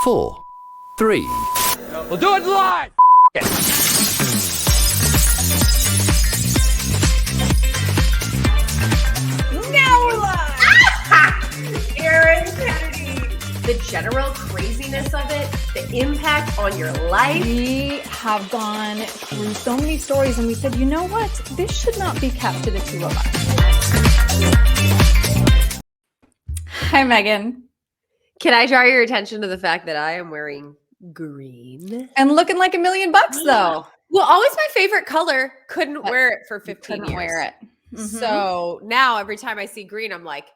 4, 3. We'll do it live. Now we're live. Erin Kennedy. The general craziness of it, the impact on your life. We have gone through so many stories and we said, you know what? This should not be kept to the two of us. Hi, Megan. Can I draw your attention to the fact that I am wearing green? And looking like $1 million though. Well, always my favorite color. Couldn't wear it for 15 Couldn't years. wear it. So now every time I see green, I'm like,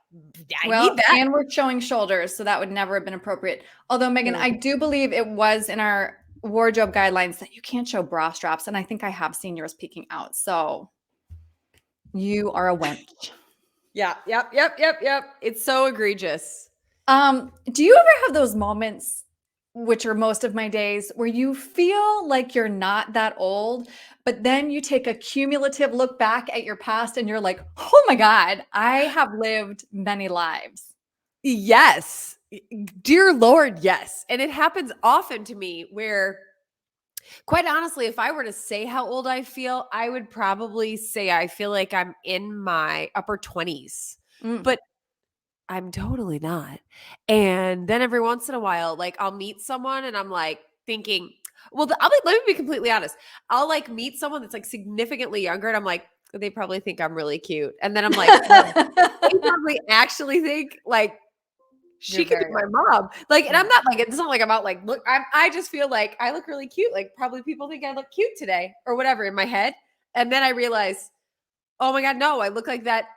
I Well, need that. and we're showing shoulders, so that would never have been appropriate. Although, Megan, I do believe it was in our wardrobe guidelines that you can't show bra straps, and I think I have seen yours peeking out. So you are a wench. Yep. It's so egregious. Do you ever have those moments, which are most of my days, where you feel like you're not that old, but then you take a cumulative look back at your past and you're like, oh my God, I have lived many lives. Yes. Dear Lord, yes. And it happens often to me where, quite honestly, if I were to say how old I feel, I would probably say I feel like I'm in my upper 20s. But I'm totally not. And then every once in a while, like I'll meet someone and I'm like thinking, well, let me be completely honest. I'll like meet someone that's like significantly younger and I'm like, they probably think I'm really cute. And then I'm like, they probably actually think like she could be my mom. Like, and I'm not like, it's not like I'm out like, look, I just feel like I look really cute. Like probably people think I look cute today or whatever in my head. And then I realize, oh my God, no, I look like that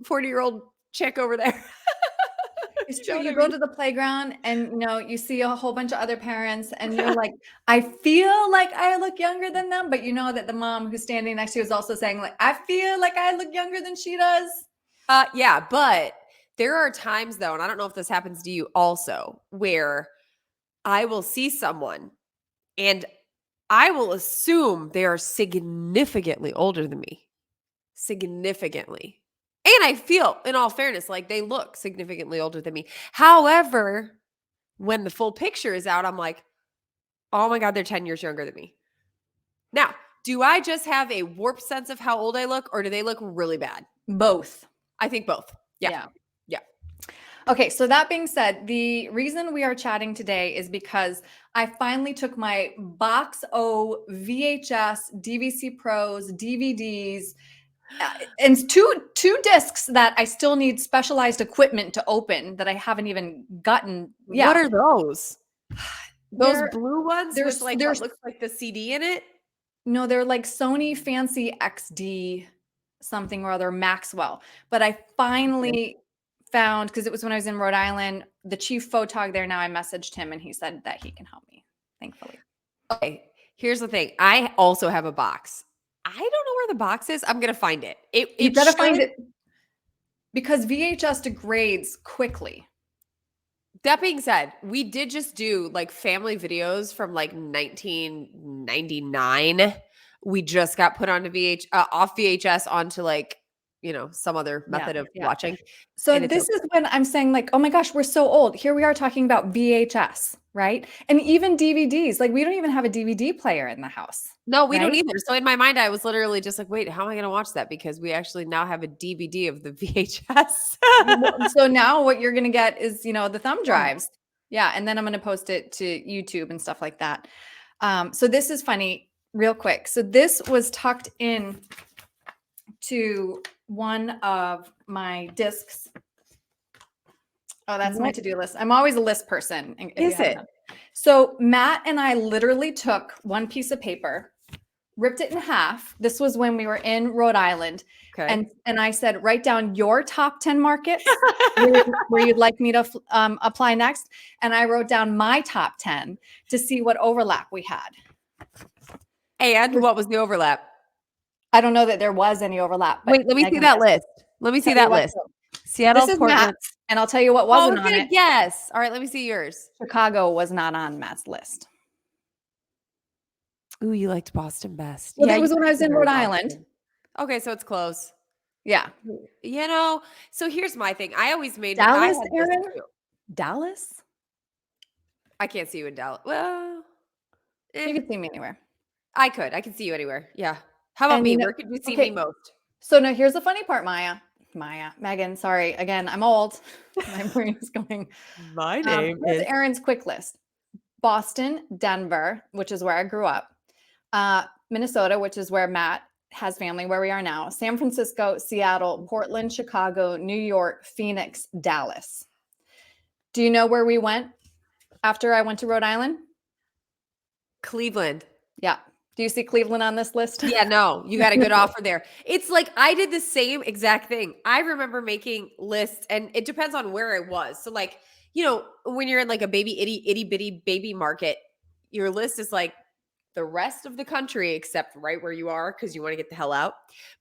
40-year-old chick over there. It's true. You go to the playground and you see a whole bunch of other parents and you're like, I feel like I look younger than them, but you know that the mom who's standing next to you is also saying like, I feel like I look younger than she does. Yeah, but there are times though, and I don't know if this happens to you also, where I will see someone and I will assume they are significantly older than me. Significantly. And I feel, in all fairness, like they look significantly older than me. However, when the full picture is out, I'm like, oh my God, they're 10 years younger than me. Now, do I just have a warped sense of how old I look, or do they look really bad? Both. I think both. Yeah. Okay, so that being said, the reason we are chatting today is because I finally took my Box O VHS, DVC Pros, DVDs, and two discs that I still need specialized equipment to open that I haven't even gotten. Yeah. What are those? Those They're- blue ones there's- with like there's- what looks like the CD in it? No, they're like Sony Fancy XD something or other Maxwell. But I finally found, because it was when I was in Rhode Island, the chief photog there. Now I messaged him and he said that he can help me, thankfully. Okay, here's the thing. I also have a box. I don't know where the box is. I'm gonna find it. You gotta find it because VHS degrades quickly. That being said, we did just do like family videos from like 1999. We just got put onto off VHS onto like, some other method of watching. So this is when I'm saying like, oh my gosh, we're so old. Here we are talking about VHS, right? And even DVDs, like we don't even have a DVD player in the house. No, we don't either. So in my mind, I was literally just like, wait, how am I going to watch that? Because we actually now have a DVD of the VHS. So now what you're going to get is, the thumb drives. Yeah. And then I'm going to post it to YouTube and stuff like that. So this is funny, real quick. So this was tucked in to one of my discs. Oh, that's my to-do list. I'm always a list person. Is it? So Matt and I literally took one piece of paper, ripped it in half. This was when we were in Rhode Island. Okay. And I said, write down your top 10 markets where you'd like me to apply next. And I wrote down my top 10 to see what overlap we had. And what was the overlap? I don't know that there was any overlap. But wait, let me see that list. Let me see that list. Seattle, this is Portland. Matt's, and I'll tell you what wasn't on it. Yes. All right, let me see yours. Chicago was not on Matt's list. Ooh, you liked Boston best. Well, that was when I was in Rhode Island. Okay, so it's close. Yeah. So here's my thing. I always made Dallas, Erin? Dallas? I can't see you in Dallas. Well, You can see me anywhere. I could see you anywhere. Yeah. How about And me? Where could you see me most? So now here's the funny part, Megan, sorry. Again, I'm old. My brain is going. My name Here's is Erin's quick list. Boston, Denver, which is where I grew up. Minnesota, which is where Matt has family, where we are now. San Francisco, Seattle, Portland, Chicago, New York, Phoenix, Dallas. Do you know where we went after I went to Rhode Island? Cleveland. Yeah. Do you see Cleveland on this list? Yeah, no, you got a good offer there. It's like I did the same exact thing. I remember making lists, and it depends on where it was. So, like, when you're in like a itty bitty baby market, your list is like the rest of the country except right where you are because you want to get the hell out.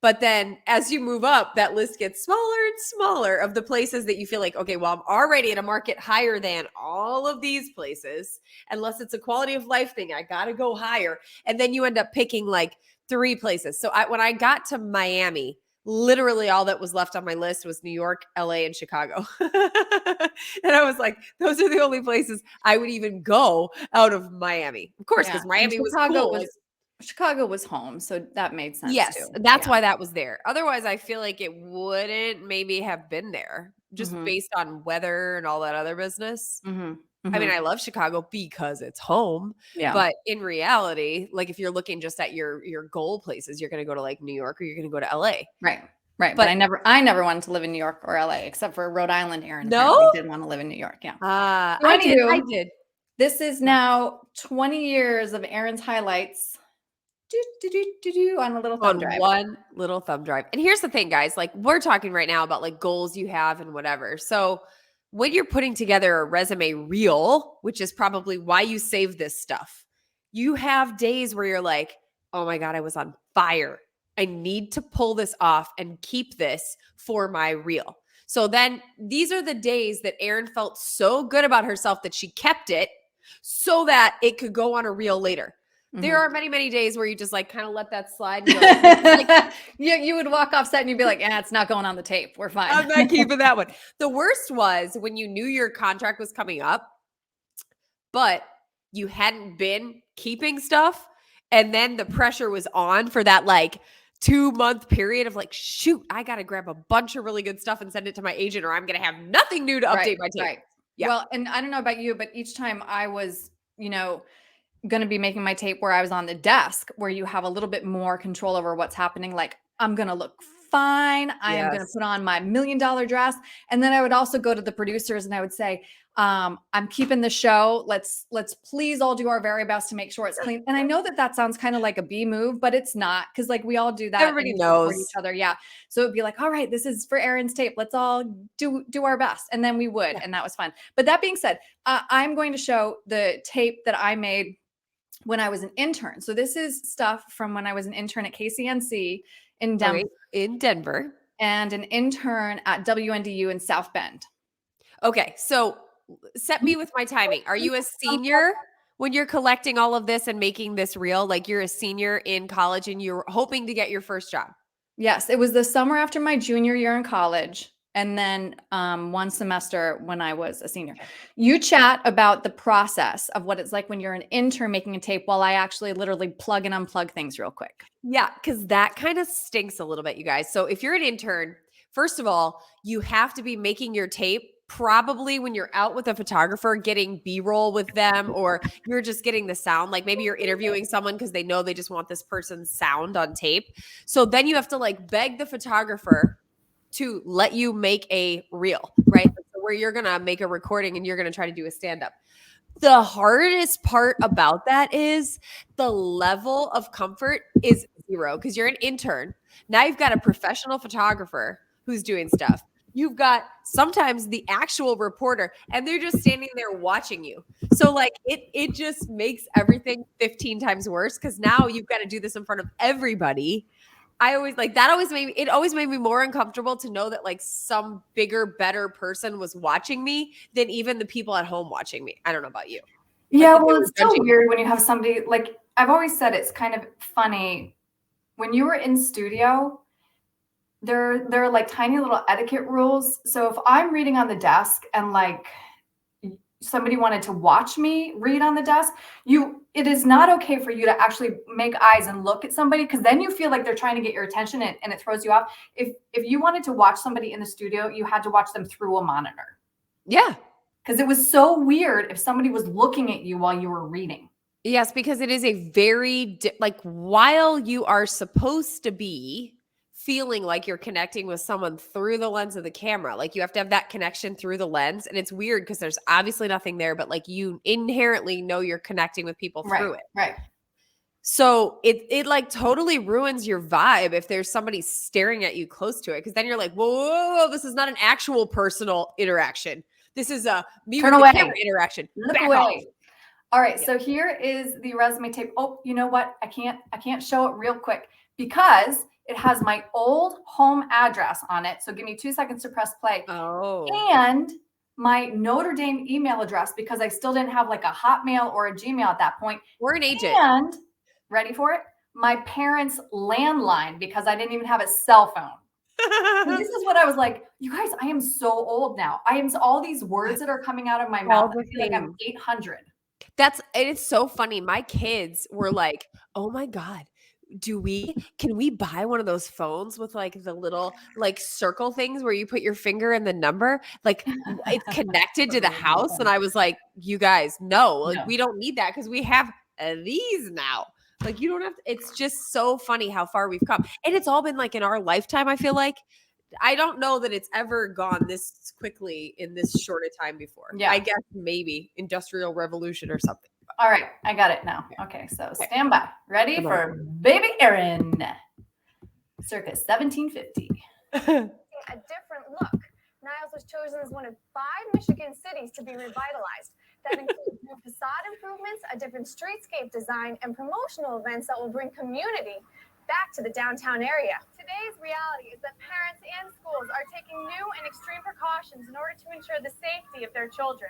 But then as you move up, that list gets smaller and smaller of the places that you feel like, okay, well, I'm already in a market higher than all of these places. Unless it's a quality of life thing, I got to go higher. And then you end up picking like 3 places. So when I got to Miami, literally all that was left on my list was New York, LA, and Chicago. And I was like, those are the only places I would even go out of Miami. Of course, because Miami was cool. Chicago was home, so that made sense Yes, too. that's why that was there. Otherwise, I feel like it wouldn't maybe have been there just based on weather and all that other business. I mean, I love Chicago because it's home. Yeah. But in reality, like if you're looking just at your goal places, you're going to go to like New York or you're going to go to LA. Right. But I never wanted to live in New York or LA except for Rhode Island. Erin No, did want to live in New York. Yeah. I did. This is now 20 years of Erin's highlights. On a little thumb drive. One little thumb drive. And here's the thing, guys, like we're talking right now about like goals you have and whatever. So when you're putting together a resume reel, which is probably why you save this stuff, you have days where you're like, oh my God, I was on fire. I need to pull this off and keep this for my reel. So then these are the days that Erin felt so good about herself that she kept it so that it could go on a reel later. There are many, many days where you just like kind of let that slide. And go, like, you would walk off set and you'd be like, it's not going on the tape. We're fine. I'm not keeping that one. The worst was when you knew your contract was coming up, but you hadn't been keeping stuff. And then the pressure was on for that like 2-month period of like, shoot, I got to grab a bunch of really good stuff and send it to my agent or I'm going to have nothing new to update my tape. Right. Yeah. Well, and I don't know about you, but each time I was, going to be making my tape where I was on the desk where you have a little bit more control over what's happening. Like I'm going to look fine. I am going to put on my $1 million dress. And then I would also go to the producers and I would say, I'm keeping the show. Let's please all do our very best to make sure it's clean. And I know that sounds kind of like a B move, but it's not. Cause like we all do that. Everybody knows each other. Yeah. So it'd be like, all right, this is for Erin's tape. Let's all do our best. And then we would, and that was fun. But that being said, I'm going to show the tape that I made when I was an intern. So this is stuff from when I was an intern at KCNC in Denver. Okay, in Denver. And an intern at WNDU in South Bend. Okay, so set me with my timing. Are you a senior when you're collecting all of this and making this reel? Like you're a senior in college and you're hoping to get your first job? Yes, it was the summer after my junior year in college. And then 1 semester when I was a senior. You chat about the process of what it's like when you're an intern making a tape while I actually literally plug and unplug things real quick. Yeah, because that kind of stinks a little bit, you guys. So if you're an intern, first of all, you have to be making your tape probably when you're out with a photographer getting B-roll with them, or you're just getting the sound. Like maybe you're interviewing someone because they know they just want this person's sound on tape. So then you have to like beg the photographer to let you make a reel, right? So where you're going to make a recording and you're going to try to do a stand-up. The hardest part about that is the level of comfort is 0 because you're an intern. Now you've got a professional photographer who's doing stuff. You've got sometimes the actual reporter and they're just standing there watching you. So like it just makes everything 15 times worse because now you've got to do this in front of everybody. I always like that always made me more uncomfortable to know that like some bigger, better person was watching me than even the people at home watching me. I don't know about you. Yeah, well, it's so weird when you have somebody like I've always said it's kind of funny when you were in studio, there are like tiny little etiquette rules. So if I'm reading on the desk and like somebody wanted to watch me read on the desk, it is not okay for you to actually make eyes and look at somebody, because then you feel like they're trying to get your attention and it throws you off. If you wanted to watch somebody in the studio, you had to watch them through a monitor. Yeah. Because it was so weird if somebody was looking at you while you were reading. Yes, because it is a very, like, while you are supposed to be feeling like you're connecting with someone through the lens of the camera, like you have to have that connection through the lens. And it's weird because there's obviously nothing there, but like you inherently know you're connecting with people through it. Right. So it like totally ruins your vibe if there's somebody staring at you close to it. Cause then you're like, whoa, this is not an actual personal interaction. This is a me with the camera interaction. Look away. All right. So here is the resume tape. Oh, you know what? I can't show it real quick because it has my old home address on it. So give me 2 seconds to press play. Oh. And my Notre Dame email address, because I still didn't have like a Hotmail or a Gmail at that point. Or an agent. And ready for it? My parents' landline, because I didn't even have a cell phone. This is what I was like, you guys, I am so old now. All these words that are coming out of my mouth, I feel like I'm 800. It's so funny. My kids were like, oh my God, can we buy one of those phones with like the little like circle things where you put your finger and the number, like it's connected to the house? And I was like, you guys, no, we don't need that because we have these now. Like you don't have to, it's just so funny how far we've come. And it's all been like in our lifetime, I feel like. I don't know that it's ever gone this quickly in this short a time before. Yeah. I guess maybe Industrial Revolution or something. All right. I got it now. Okay. So stand by. Ready for baby Erin. Circa 1750. A different look. Niles was chosen as one of 5 Michigan cities to be revitalized. That includes new facade improvements, a different streetscape design, and promotional events that will bring community back to the downtown area. Today's reality is that parents and schools are taking new and extreme precautions in order to ensure the safety of their children.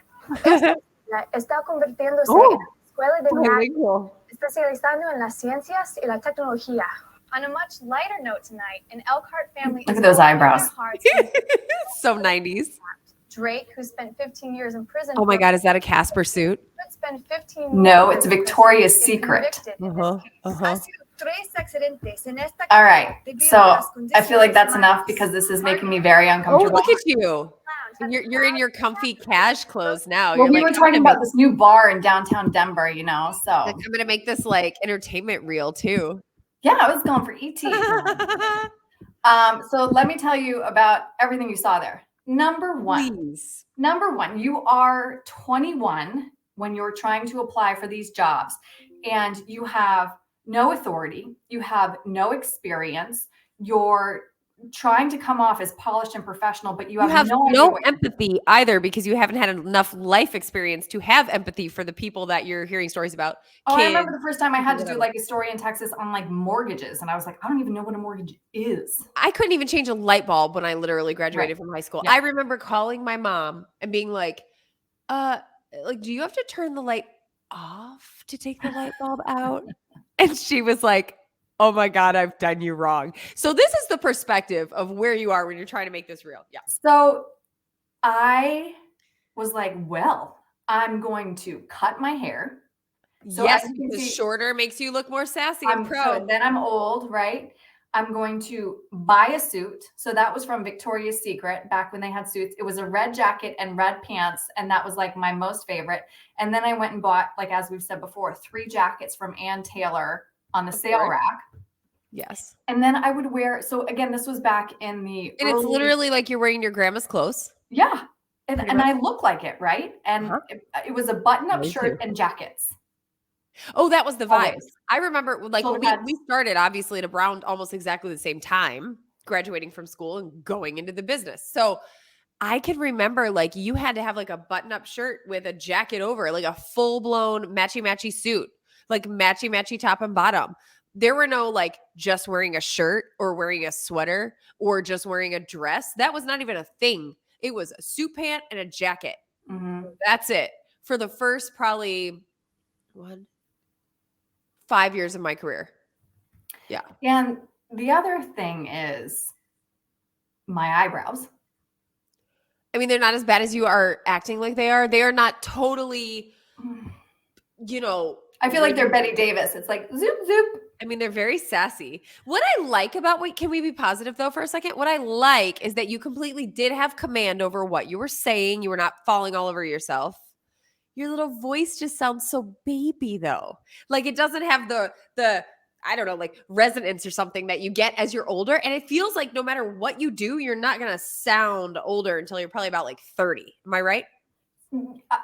Está convirtiéndose en una escuela de negocios, especializando en las ciencias y la tecnología. On a much lighter note tonight, an Elkhart family. Look at those eyebrows. So 90s. Drake, who spent 15 years in prison. Oh my God, is that a Casper suit? Spend 15 No, it's Victoria's Secret. All right. So I feel like that's enough because this is making me very uncomfortable. Oh, look at you. You're in your comfy cash clothes now. Well, we were talking about this new bar in downtown Denver, so I'm going to make this like entertainment reel too. Yeah, I was going for ET. So let me tell you about everything you saw there. Number one, you are 21 when you're trying to apply for these jobs and you have no authority, you have no experience, you're trying to come off as polished and professional, but you have no empathy either because you haven't had enough life experience to have empathy for the people that you're hearing stories about. Oh, I remember the first time I had to do like a story in Texas on like mortgages. And I was like, I don't even know what a mortgage is. I couldn't even change a light bulb when I literally graduated from high school. Yeah. I remember calling my mom and being like, do you have to turn the light off to take the light bulb out? And she was like, oh my God, I've done you wrong. So this is the perspective of where you are when you're trying to make this real. Yeah. So I was like, well, I'm going to cut my hair. So yes, because shorter makes you look more sassy and pro. So then I'm old, right? I'm going to buy a suit. So that was from Victoria's Secret back when they had suits. It was a red jacket and red pants. And that was like my most favorite. And then I went and bought, like, as we've said before, 3 jackets from Ann Taylor on the sale rack. Yes. And then I would wear, so again, this was back in the And it's literally like you're wearing your grandma's clothes. Yeah. And I look like it, right? And it was a button-up shirt and jackets. Oh, that was the vibe. I remember like when we started obviously at around almost exactly the same time, graduating from school and going into the business. So I can remember like you had to have like a button-up shirt with a jacket over, like a full-blown matchy-matchy suit, like matchy-matchy top and bottom. There were no like just wearing a shirt or wearing a sweater or just wearing a dress. That was not even a thing. It was a suit pant and a jacket. Mm-hmm. That's it for the first probably 5 years of my career. Yeah. And the other thing is my eyebrows. I mean, they're not as bad as you are acting like they are. They are not totally, you know. I feel like they're Betty Davis. It's like zoop, zoop. I mean, they're very sassy. What I like about can we be positive though for a second? What I like is that you completely did have command over what you were saying. You were not falling all over yourself. Your little voice just sounds so baby though. Like it doesn't have the I don't know, like resonance or something that you get as you're older. And it feels like no matter what you do, you're not going to sound older until you're probably about like 30. Am I right?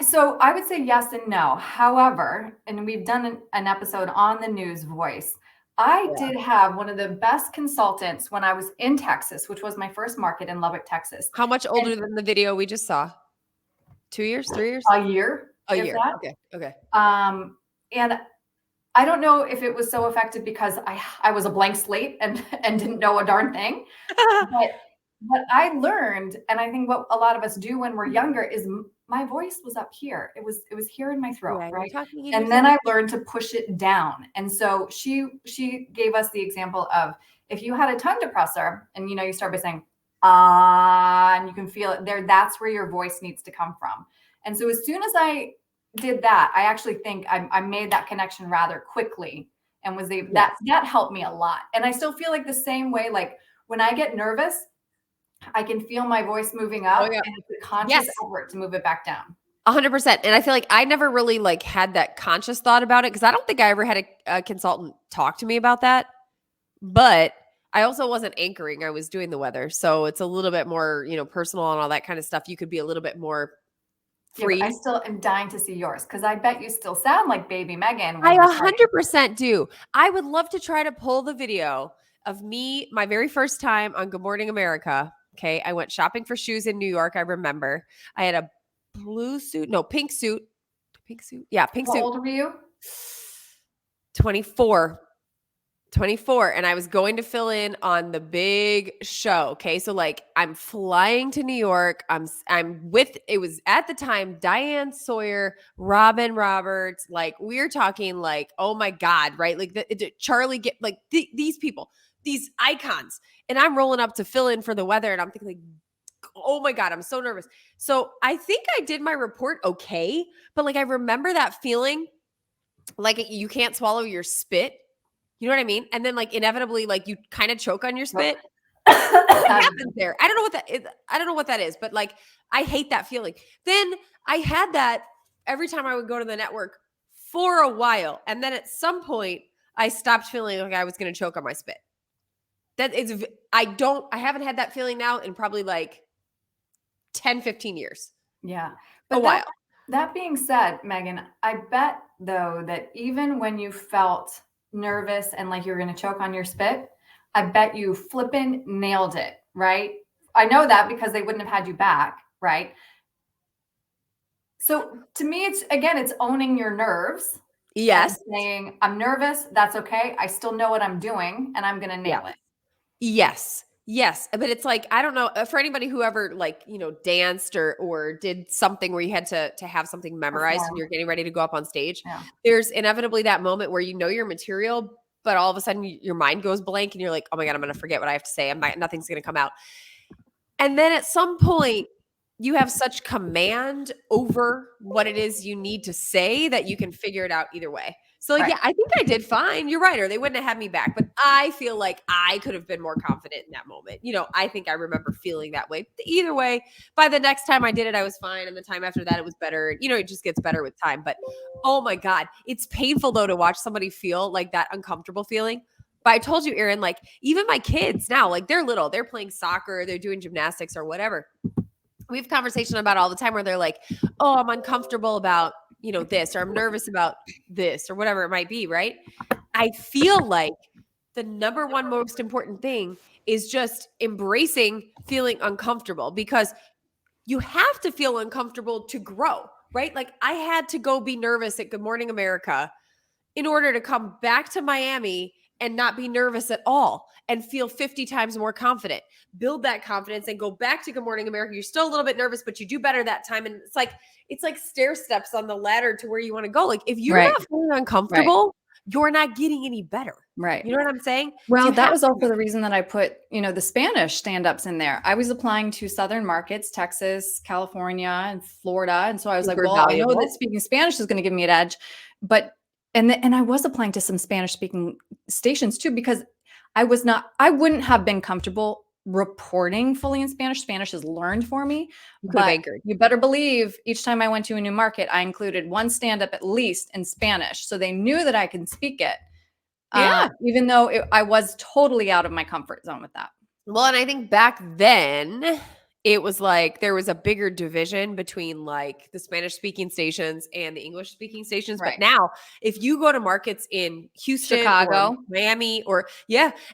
So I would say yes and no. However, and we've done an episode on the news voice. I did have one of the best consultants when I was in Texas, which was my first market in Lubbock, Texas. How much older than the video we just saw? 2 years, 3 years? A year. A year. That. Okay. And I don't know if it was so effective because I was a blank slate and didn't know a darn thing. But I learned, and I think what a lot of us do when we're younger is my voice was up here. It was here in my throat, right? And then I learned to push it down. And so she gave us the example of if you had a tongue depressor and you start by saying and you can feel it there, that's where your voice needs to come from. And so as soon as I did that, I actually think I made that connection rather quickly and was able that helped me a lot. And I still feel like the same way, like when I get nervous, I can feel my voice moving up and it's a conscious effort to move it back down. 100%. And I feel like I never really like had that conscious thought about it because I don't think I ever had a consultant talk to me about that. But I also wasn't anchoring. I was doing the weather. So it's a little bit more, personal and all that kind of stuff. You could be a little bit more free. Yeah, I still am dying to see yours because I bet you still sound like baby Megan. I 100% do. I would love to try to pull the video of me, my very first time on Good Morning America. Okay. I went shopping for shoes in New York. I remember I had a pink suit. Yeah. Pink suit. How old were you? 24. And I was going to fill in on the big show. Okay. So like I'm flying to New York. It was at the time, Diane Sawyer, Robin Roberts. Like we're talking like, oh my God. Right. Like Charlie, these people, these icons. And I'm rolling up to fill in for the weather. And I'm thinking like, oh my God, I'm so nervous. So I think I did my report okay. But like, I remember that feeling like you can't swallow your spit. You know what I mean? And then like inevitably, like you kind of choke on your spit. What happens there? I don't know what that is. I don't know what that is, but like, I hate that feeling. Then I had that every time I would go to the network for a while. And then at some point I stopped feeling like I was going to choke on my spit. I haven't had that feeling now in probably like 10, 15 years. Yeah. But a while. That being said, Megan, I bet though that even when you felt nervous and like you're going to choke on your spit, I bet you flippin' nailed it, right? I know that because they wouldn't have had you back, right? So to me, it's owning your nerves. Yes. Saying, I'm nervous. That's okay. I still know what I'm doing and I'm going to nail it. Yes. But it's like, I don't know for anybody who ever like, danced or did something where you had to have something memorized and you're getting ready to go up on stage. Yeah. There's inevitably that moment where your material, but all of a sudden your mind goes blank and you're like, oh my God, I'm going to forget what I have to say. Nothing's going to come out. And then at some point you have such command over what it is you need to say that you can figure it out either way. So like, yeah, I think I did fine. You're right. Or they wouldn't have had me back. But I feel like I could have been more confident in that moment. I think I remember feeling that way. Either way, by the next time I did it, I was fine. And the time after that, it was better. It just gets better with time. But oh my God, it's painful though to watch somebody feel like that uncomfortable feeling. But I told you, Erin, like even my kids now, like they're little, they're playing soccer, they're doing gymnastics or whatever. We have conversation about all the time where they're like, oh, I'm uncomfortable about this, or I'm nervous about this, or whatever it might be, right? I feel like the number one most important thing is just embracing feeling uncomfortable, because you have to feel uncomfortable to grow, right? Like I had to go be nervous at Good Morning America in order to come back to Miami and not be nervous at all and feel 50 times more confident, build that confidence and go back to Good Morning America. You're still a little bit nervous, but you do better that time. And it's like stair steps on the ladder to where you want to go. Like if you're not feeling uncomfortable, you're not getting any better. Right. You know what I'm saying? Well, You that have was to- also the reason that I put, the Spanish stand-ups in there. I was applying to Southern markets, Texas, California, and Florida. And so I was like, Super well, I know valuable. that speaking Spanish is going to give me an edge, but, and I was applying to some Spanish speaking stations too, because I wouldn't have been comfortable reporting fully in Spanish. Spanish is learned for me, You could have but anchored. you better believe each time I went to a new market, I included one stand-up at least in Spanish. So they knew that I can speak it. Yeah. Even though I was totally out of my comfort zone with that. Well, and I think back then it was like there was a bigger division between like the Spanish speaking stations and the English speaking stations. Right. But now if you go to markets in Houston Chicago. or Miami or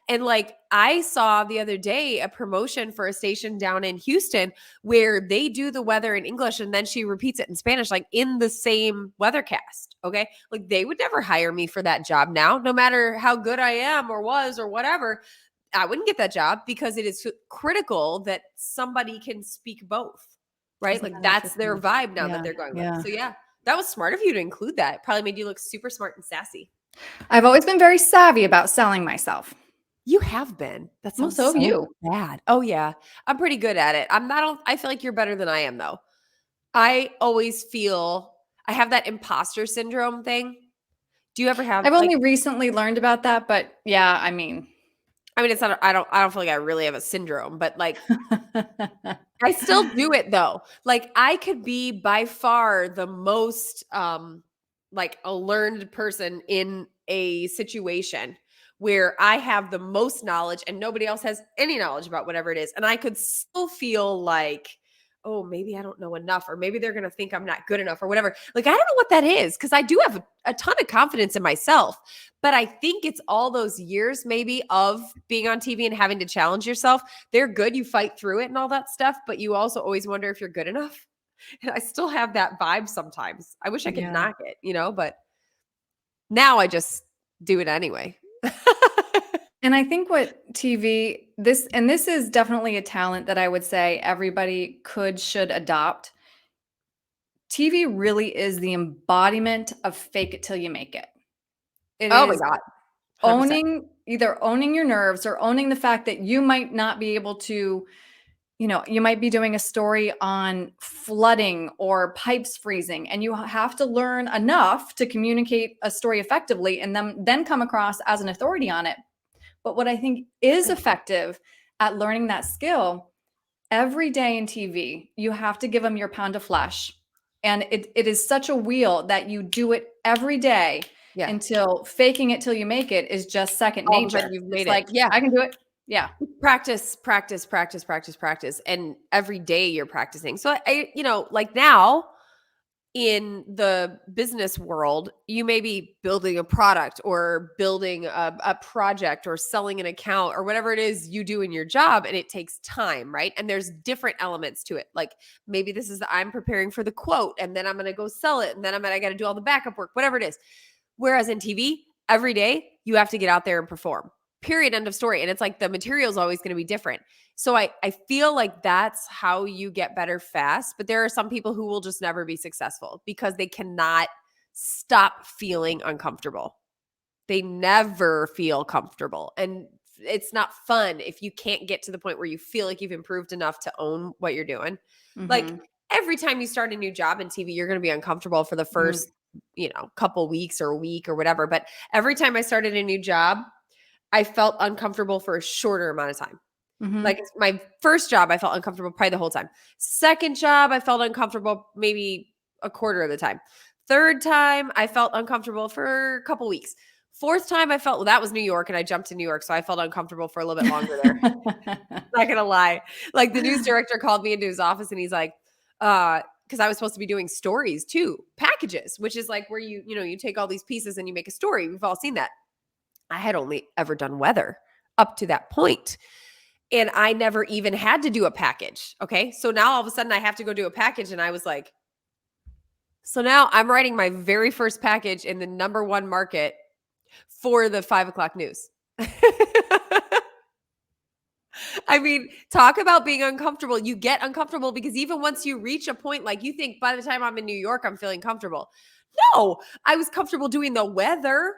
and like I saw the other day a promotion for a station down in Houston where they do the weather in English and then she repeats it in Spanish, like in the same weathercast. Okay. Like they would never hire me for that job now, no matter how good I am or was or whatever. I wouldn't get that job because it is critical that somebody can speak both, right? Isn't Like that that's their vibe now that they're going with. So that was smart of you to include that. It probably made you look super smart and sassy. I've always been very savvy about selling myself. You have been. That Well, sounds so have so you. bad. Oh yeah. I'm pretty good at it. I feel like you're better than I am though. I always feel I have that imposter syndrome thing. Do you ever have I've only recently learned about that, but yeah, I mean, it's not, I don't feel like I really have a syndrome, but like I still do it though. Like I could be by far the most like a learned person in a situation where I have the most knowledge and nobody else has any knowledge about whatever it is. And I could still feel like, oh, maybe I don't know enough, or maybe they're going to think I'm not good enough or whatever. Like, I don't know what that is because I do have a ton of confidence in myself. But I think it's all those years maybe of being on TV and having to challenge yourself. They're good. You fight through it and all that stuff, but you also always wonder if you're good enough. And I still have that vibe sometimes. I wish I could knock it, but now I just do it anyway. And I think what TV, this is definitely a talent that I would say everybody should adopt. TV really is the embodiment of fake it till you make it. It Oh my is God. 100%. either owning your nerves or owning the fact that you might not be able to, you might be doing a story on flooding or pipes freezing, and you have to learn enough to communicate a story effectively and then come across as an authority on it. But what I think is effective at learning that skill, every day in TV, you have to give them your pound of flesh. And it is such a wheel that you do it every day until faking it till you make it is just second nature. You've made it's like, yeah, I can do it. Yeah. Practice. And every day you're practicing. So I like now in the business world, you may be building a product or building a project or selling an account or whatever it is you do in your job. And it takes time, right? And there's different elements to it. Like maybe this is I'm preparing for the quote and then I'm going to go sell it. And then I got to do all the backup work, whatever it is. Whereas in TV, every day you have to get out there and perform. Period. End of story. And it's like the material is always going to be different. So I feel like that's how you get better fast. But there are some people who will just never be successful because they cannot stop feeling uncomfortable. They never feel comfortable. And it's not fun if you can't get to the point where you feel like you've improved enough to own what you're doing. Mm-hmm. Like every time you start a new job in TV, you're going to be uncomfortable for the first, couple weeks or a week or whatever. But every time I started a new job, I felt uncomfortable for a shorter amount of time. Mm-hmm. Like my first job, I felt uncomfortable probably the whole time. Second job, I felt uncomfortable maybe a quarter of the time. Third time, I felt uncomfortable for a couple weeks. Fourth time, I felt, that was New York and I jumped to New York. So I felt uncomfortable for a little bit longer there. Not going to lie. Like the news director called me into his office and he's like, because I was supposed to be doing stories too, packages, which is like where you take all these pieces and you make a story. We've all seen that. I had only ever done weather up to that point. And I never even had to do a package. Okay. So now all of a sudden I have to go do a package. And I was like, so now I'm writing my very first package in the number one market for the 5:00 news. I mean, talk about being uncomfortable. You get uncomfortable because even once you reach a point, like you think by the time I'm in New York, I'm feeling comfortable. No, I was comfortable doing the weather.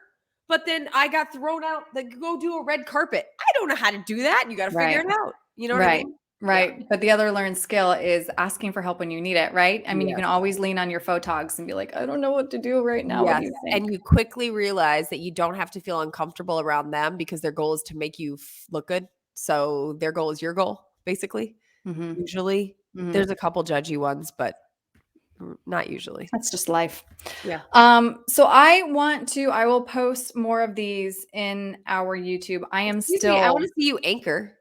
But then I got thrown out. Like, go do a red carpet. I don't know how to do that. You got to figure it out. You know what I Right. mean? Right. But the other learned skill is asking for help when you need it, right? I mean, you Yes. can always lean on your photogs and be like, I don't know what to do right now. What do you think? And you quickly realize that you don't have to feel uncomfortable around them because their goal is to make you look good. So their goal is your goal, basically. Mhm. Usually, Mhm. there's a couple judgy ones, but not usually. That's just life. Yeah. So I will post more of these in our YouTube. I am Excuse still, me, I want to see you anchor.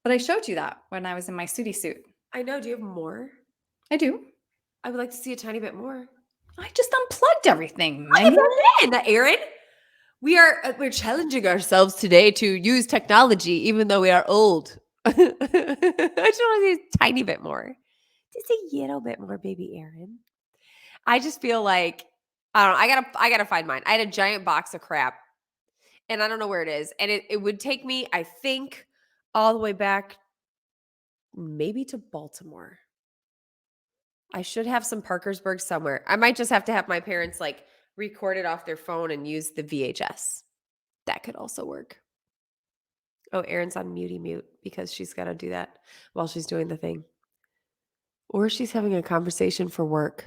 but I showed you that when I was in my Sooty suit. I know. Do you have more? I do. I would like to see a tiny bit more. I just unplugged everything, Look at Megan. that in, Erin. We're challenging ourselves today to use technology, even though we are old. I just want to see a tiny bit more, just a little bit more, baby Erin. I just feel like I don't know. I gotta find mine. I had a giant box of crap, and I don't know where it is. And it would take me, I think, all the way back, maybe to Baltimore. I should have some Parkersburg somewhere. I might just have to have my parents like record it off their phone and use the VHS. That could also work. Oh, Erin's on mute because she's got to do that while she's doing the thing. Or she's having a conversation for work.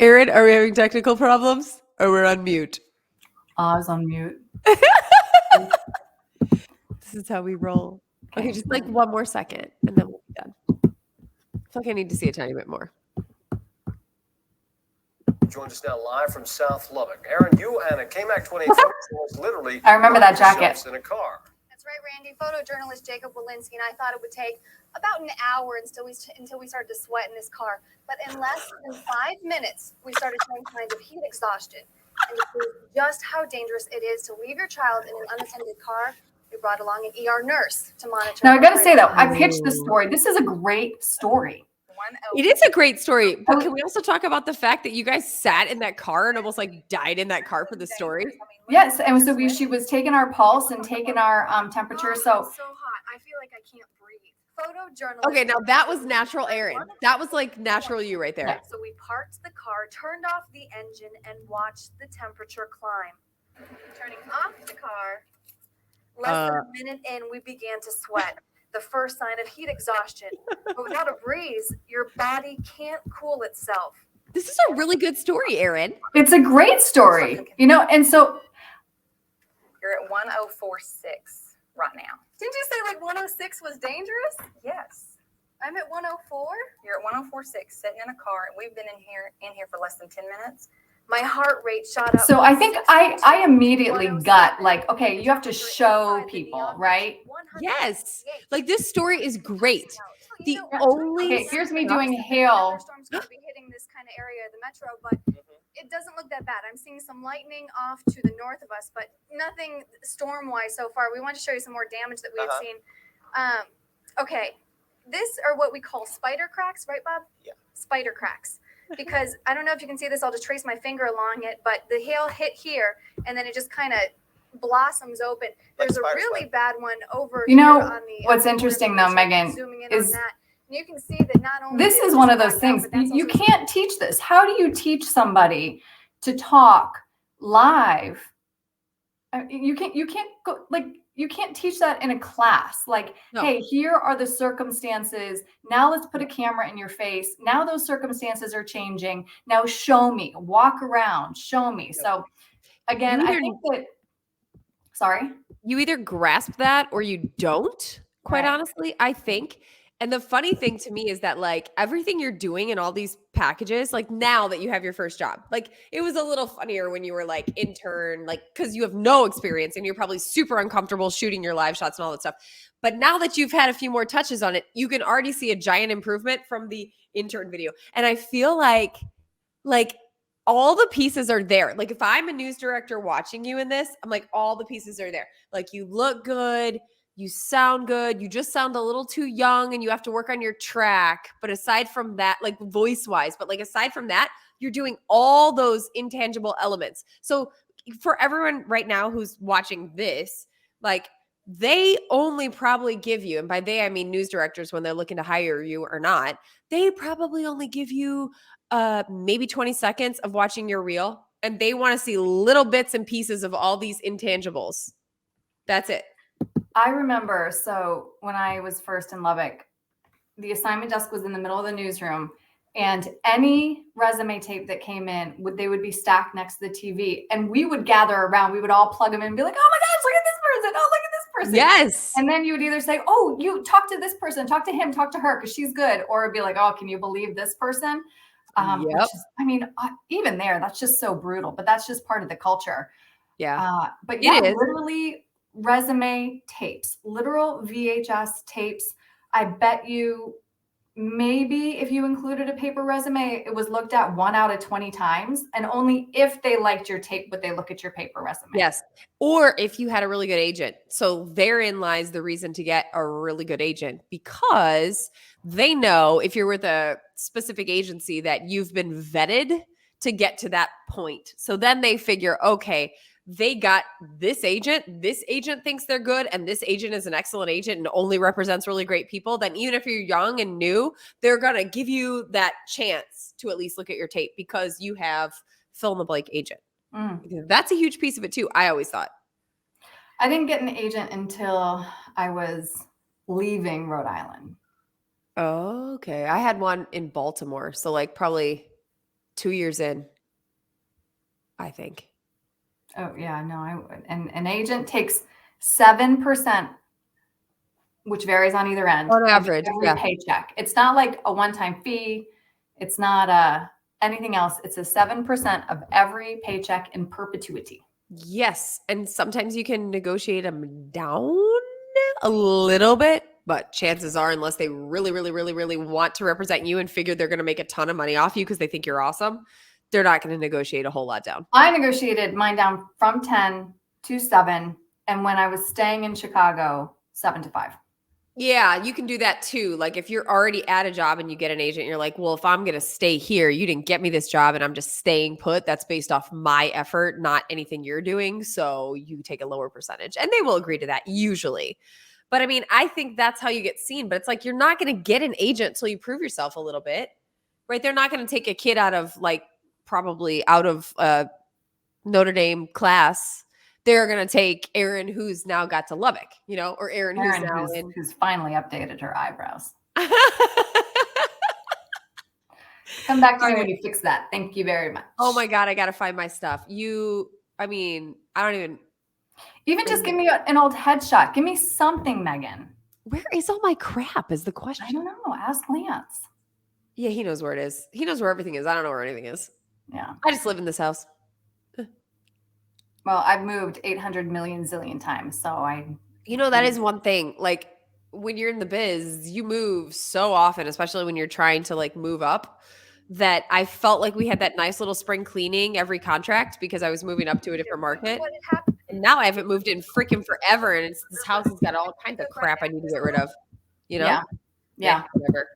Erin, are we having technical problems? Or we're on mute? I was on mute. This is how we roll. Okay, just like one more second and then we'll be done. I feel like I need to see a tiny bit more. Joins us now live from South Lubbock. Erin, you and a KMAC 24 was literally I remember that jacket. in a car. That's right, Randy. Photojournalist Jacob Walensky and I thought it would take about an hour until we started to sweat in this car. But in less than 5 minutes, we started showing signs of heat exhaustion. And to prove just how dangerous it is to leave your child in an unattended car, we brought along an ER nurse to monitor. Now I gotta say though, I pitched this story. This is a great story. It is a great story, but can we also talk about the fact that you guys sat in that car and almost like died in that car for the story? Yes, and so she was taking our pulse and taking our temperature. So It's so hot. I feel like I can't breathe. Photojournalist. Okay, now that was natural Erin. That was like natural you right there. So we parked the car, turned off the engine, and watched the temperature climb. Turning off the car, less than a minute in, we began to sweat. The first sign of heat exhaustion. But without a breeze, your body can't cool itself. This is a really good story, Erin. it's a great story, and so You're at 1046 right now. Didn't you say like 106 was dangerous? Yes. I'm at 104. You're at 1046 sitting in a car. We've been in here for less than 10 minutes. My heart rate shot up. so I think I immediately got like, okay, you have to show people, right? Yes. Like this story is great. The You know, only Okay, here's me sucks doing that hail. thunderstorm's going to be hitting this kind of area of the metro, but it doesn't look that bad. I'm seeing some lightning off to the north of us, but nothing storm-wise so far. We want to show you some more damage that we had seen. Okay, this are what we call spider cracks, right, Bob? Yeah. Spider cracks. Because I don't know if you can see this. I'll just trace my finger along it, but the hail hit here, and then it just kind of blossoms open. There's a really bad one over You know, here on the what's interesting though, Megan, zooming in is on that. And you can see that not only this is one of those things you can't teach this. How do you teach somebody to talk live? You can't go like you can't teach that in a class. Like, No. hey, here are the circumstances. Now let's put a camera in your face. Now those circumstances are changing. Now show me. Walk around. Show me. So again, I think that sorry. you either grasp that or you don't, quite Right. honestly, I think. And the funny thing to me is that like everything you're doing in all these packages, like now that you have your first job, like it was a little funnier when you were like intern, like because you have no experience and you're probably super uncomfortable shooting your live shots and all that stuff. But now that you've had a few more touches on it, you can already see a giant improvement from the intern video. And I feel like all the pieces are there. Like if I'm a news director watching you in this, I'm like, all the pieces are there. Like you look good. You sound good. You just sound a little too young and you have to work on your track. But aside from that, like voice wise, but like aside from that, you're doing all those intangible elements. So for everyone right now who's watching this, like they only probably give you, and by they I mean news directors when they're looking to hire you or not, they probably only give you maybe 20 seconds of watching your reel, and they want to see little bits and pieces of all these intangibles. That's it. I remember, so when I was first in Lubbock, the assignment desk was in the middle of the newsroom, and any resume tape that came in, they would be stacked next to the TV, and we would gather around. We would all plug them in and be like, "Oh my gosh, look at this person! Oh, look at this person!" Yes. And then you would either say, "Oh, you talk to this person, talk to him, talk to her, because she's good," or it'd be like, "Oh, can you believe this person?" Which Yep. is, I mean, even there, that's just so brutal. But that's just part of the culture. Yeah. But It yeah, is. literally resume tapes, literal VHS tapes. I bet you maybe if you included a paper resume, it was looked at 1 out of 20 times. And only if they liked your tape would they look at your paper resume. Yes. Or if you had a really good agent. So therein lies the reason to get a really good agent, because they know if you're with a specific agency that you've been vetted to get to that point. So then they figure, okay, they got this agent thinks they're good, and this agent is an excellent agent and only represents really great people. Then even if you're young and new, they're going to give you that chance to at least look at your tape because you have fill in the blank agent. That's a huge piece of it too, I always thought. I didn't get an agent until I was leaving Rhode Island. Oh, okay. I had one in Baltimore. So like probably 2 years in, I think. Oh yeah, no, and an agent takes 7%, which varies on either end. On of average, every yeah. paycheck. It's not like a one-time fee. It's not anything else. It's a 7% of every paycheck in perpetuity. Yes. And sometimes you can negotiate them down a little bit, but chances are, unless they really, really, really, really want to represent you and figure they're going to make a ton of money off you because they think you're awesome, they're not going to negotiate a whole lot down. I negotiated mine down from 10 to 7. And when I was staying in Chicago, 7 to 5. Yeah, you can do that too. Like if you're already at a job and you get an agent, you're like, well, if I'm going to stay here, you didn't get me this job and I'm just staying put. That's based off my effort, not anything you're doing. So you take a lower percentage, and they will agree to that usually. But I mean, I think that's how you get seen. But it's like, you're not going to get an agent till you prove yourself a little bit, right? They're not going to take a kid out of probably out of Notre Dame class. They're going to take Erin, who's now got to Lubbock, or Erin who's now who's finally updated her eyebrows. Come back to me when you fix that. Thank you very much. Oh my God, I got to find my stuff. I don't even just give me an old headshot. Give me something, Megan. Where is all my crap is the question. I don't know. Ask Lance. Yeah, he knows where it is. He knows where everything is. I don't know where anything is. Yeah. I just live in this house. Well, I've moved 800 million zillion times. So that is one thing. Like when you're in the biz, you move so often, especially when you're trying to move up, that I felt like we had that nice little spring cleaning every contract because I was moving up to a different market. And now I haven't moved in freaking forever. And this house has got all kinds of crap I need to get rid of, Yeah. Whatever.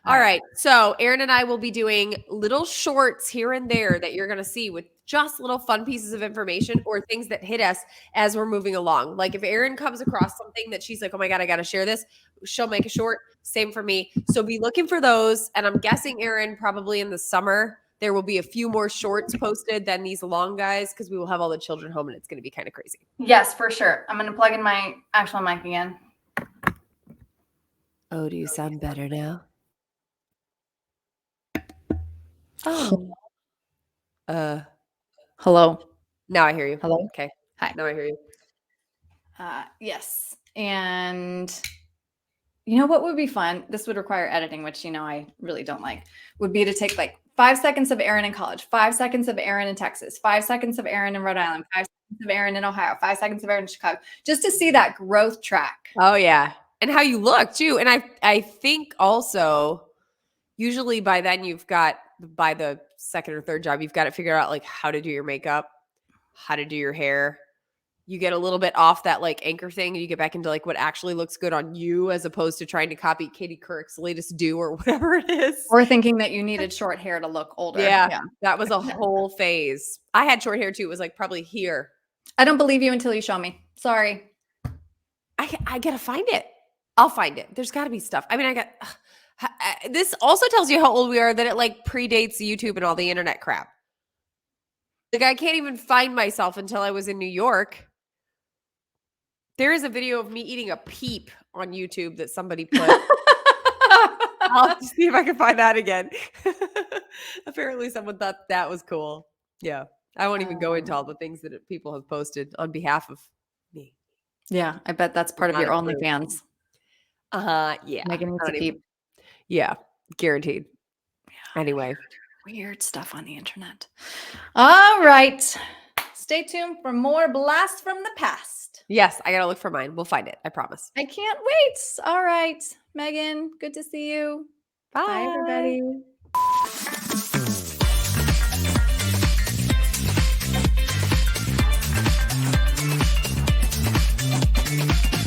All right. So Erin and I will be doing little shorts here and there that you're going to see with just little fun pieces of information or things that hit us as we're moving along. Like if Erin comes across something that she's like, oh my God, I got to share this, she'll make a short. Same for me. So be looking for those. And I'm guessing, Erin, probably in the summer, there will be a few more shorts posted than these long guys because we will have all the children home and it's going to be kind of crazy. Yes, for sure. I'm going to plug in my actual mic again. Oh, do you sound better now? Oh. Hello. Now I hear you. Hello. Okay. Hi. Now I hear you. Yes. And you know what would be fun? This would require editing, which, I really don't like, would be to take 5 seconds of Erin in college, 5 seconds of Erin in Texas, 5 seconds of Erin in Rhode Island, 5 seconds of Erin in Ohio, 5 seconds of Erin in Chicago, just to see that growth track. Oh, yeah. And how you look too. And I think also usually by then by the second or third job, you've got to figure out how to do your makeup, how to do your hair. You get a little bit off that anchor thing and you get back into what actually looks good on you as opposed to trying to copy Katie Couric's latest do or whatever it is. Or thinking that you needed short hair to look older. Yeah. That was a whole phase. I had short hair too. It was probably here. I don't believe you until you show me. Sorry. I gotta find it. I'll find it. There's got to be stuff. I mean, this also tells you how old we are, that it like predates YouTube and all the internet crap. Like, I can't even find myself until I was in New York. There is a video of me eating a peep on YouTube that somebody put. I'll see if I can find that again. Apparently someone thought that was cool. Yeah. I won't even go into all the things that people have posted on behalf of me. Yeah, I bet that's part of your Not approved. OnlyFans. Yeah. Megan needs I to don't even- keep Yeah, guaranteed. Anyway. weird stuff on the internet. All right. Stay tuned for more blasts from the past. Yes, I gotta look for mine. We'll find it. I promise. I can't wait. All right, Megan, good to see you. Bye. Bye everybody.